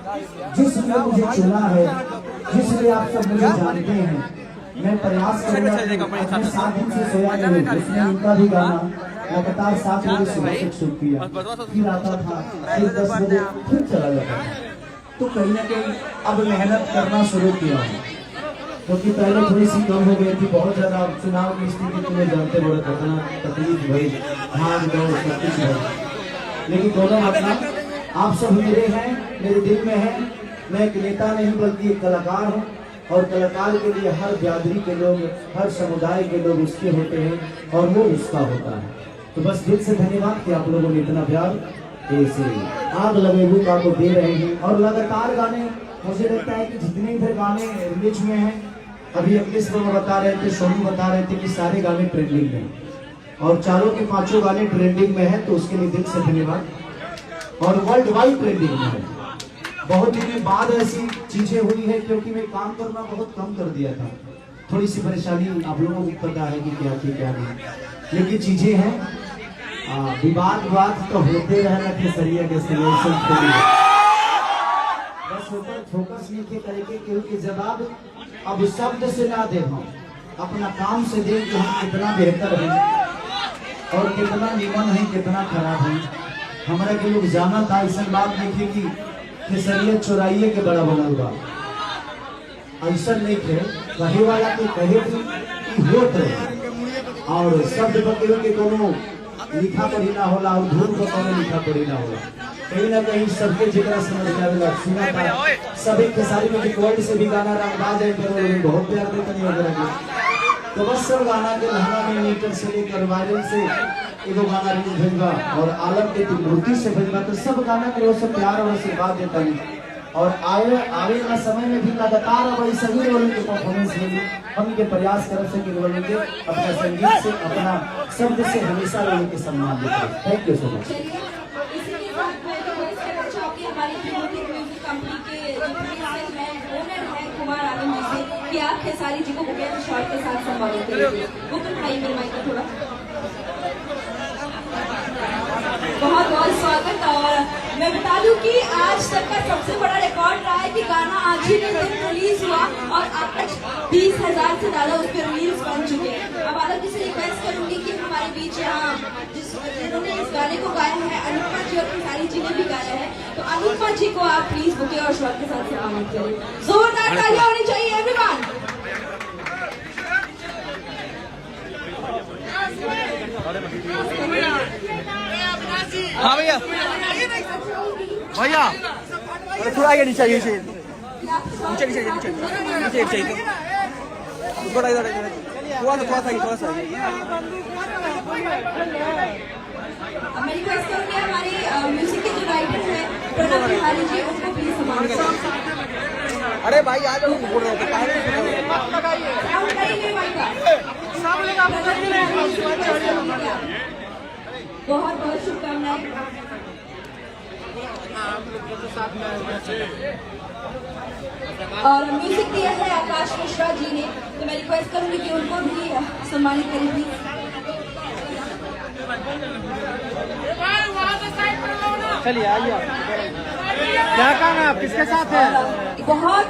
जिसने मुझे चुना है, जिसने आप सब मुझे जानते हैं, मैं प्रयास करूंगा। अपने 7 दिन से सोया नहीं, उसने उनका भी गाना लगातार 7 बजे सुबह तक शुरू किया, फिर आता था, फिर 10 बजे फिर चला जाता था। तो कहीं ना कहीं अब मेहनत करना शुरू किया हूँ, क्योंकि पहले थोड़ी सी कम हो गई थी, बहुत ज्यादा चुनाव की स्थिति तुम्हें जानते बड़े कितना तकलीफ भई, भाग दौड़ सब कुछ है, लेकिन दोनों अपना आप सब मेरे हैं, मेरे दिल में है। मैं एक नेता नहीं बल्कि एक कलाकार हूँ, और कलाकार के लिए हर बिरादरी के लोग, हर समुदाय के लोग उसके होते हैं और वो उसका होता है। तो बस दिल से धन्यवाद कि आप लोगों ने इतना प्यार ऐसे आग लगे हुए का को दे रहे हैं। और लगातार गाने, मुझे लगता है कि जितने इधर गाने रिलीज में हैं, अभी अखिलेश बाबा बता रहे थे, सोनू बता रहे थे कि सारे गाने ट्रेंडिंग में, और चारों के 5 गाने ट्रेंडिंग में है, तो उसके लिए दिल से धन्यवाद। और वर्ल्ड वाइड ट्रेंडिंग में है। बहुत दिनों बाद ऐसी चीजें हुई है, क्योंकि मैं काम करना बहुत कम कर दिया था, थोड़ी सी परेशानी आप लोगों को पता है कि क्या थी क्या नहीं, लेकिन चीजें हैं। विवाद तो होते रहना केसरिया के बस ऊपर फोकस नहीं करेंगे, क्योंकि जवाब अब शब्द से ना दे, हम अपना काम से दें कि हम कितना बेहतर हैं और कितना निमन है, कितना खराब है। हमारा के लोग जाना था, ऐसा बात देखिए कि केसरिया चौराइये के बड़ा बनल बा, ऐसा नहीं थे, कहे वाला के कहे कि होत रहे, और शब्द बकेव के कोनो लिखा पढ़ी ना होला, और धूल को कोनो लिखा पढ़ी ना होला। कहीं ना कहीं सबके जिक्र समझ में आवेला, सुना था सभी खेसारी में वर्ल्ड से भी गाना रंगबाज है, बहुत प्यार देते नहीं वगैरह। तो बस सब गाना के लहंगा में मीटर से लेकर वायरल से एगो गाना रिलीज भेजवा, और आलम के मूर्ति से भेजवा, तो सब गाना के सब प्यार और आशीर्वाद देता है। और आवे वाला समय में भी लगातार अब सभी लोगों के परफॉर्मेंस में हम के प्रयास कर सके लोगों के अपना संगीत से, अपना शब्द से हमेशा लोगों के सम्मान देते हैं। Thank you so much. कि आप खेसारी जी को बुके शॉट के साथ संवादित करेंगे, वो तो भाई मेरे माइक थोड़ा बहुत बहुत स्वागत। और मैं बता दूं कि आज तक का सबसे बड़ा रिकॉर्ड रहा है कि गाना आज ही के दिन रिलीज हुआ और अब तक 20,000 से ज्यादा उस पर रील्स बन चुके हैं। अब आलम जी से रिक्वेस्ट करूंगी कि हमारे बीच यहाँ जिन्होंने इस गाने को गाया है, अनुपमा जी और खेसारी जी ने भी गाया है, तो अनुपमा जी को आप प्लीज बुके और शॉट के साथ सम्मानित करें। जोरदार तालियां होनी चाहिए एवरीवन। हाँ भैया, भैया थोड़ा आगे नीचे आइए, नीचे नीचे नीचे नीचे नीचे थोड़ा इधर थोड़ा सा मैं रिक्वेस्ट करूंगी हमारे म्यूजिक के जो राइटर हैं प्रणव बिहारी जी, उनको प्लीज सम्मानित करें। अरे भाई आ जाओ, बोल रहे थे बहुत बहुत शुभकामनाएं। और म्यूजिक दिया है आकाश मिश्रा जी ने, तो मैं रिक्वेस्ट करूंगी कि उनको भी सम्मानित करें प्लीज। चलिए आइए, क्या काम है आप, किसके साथ है? बहुत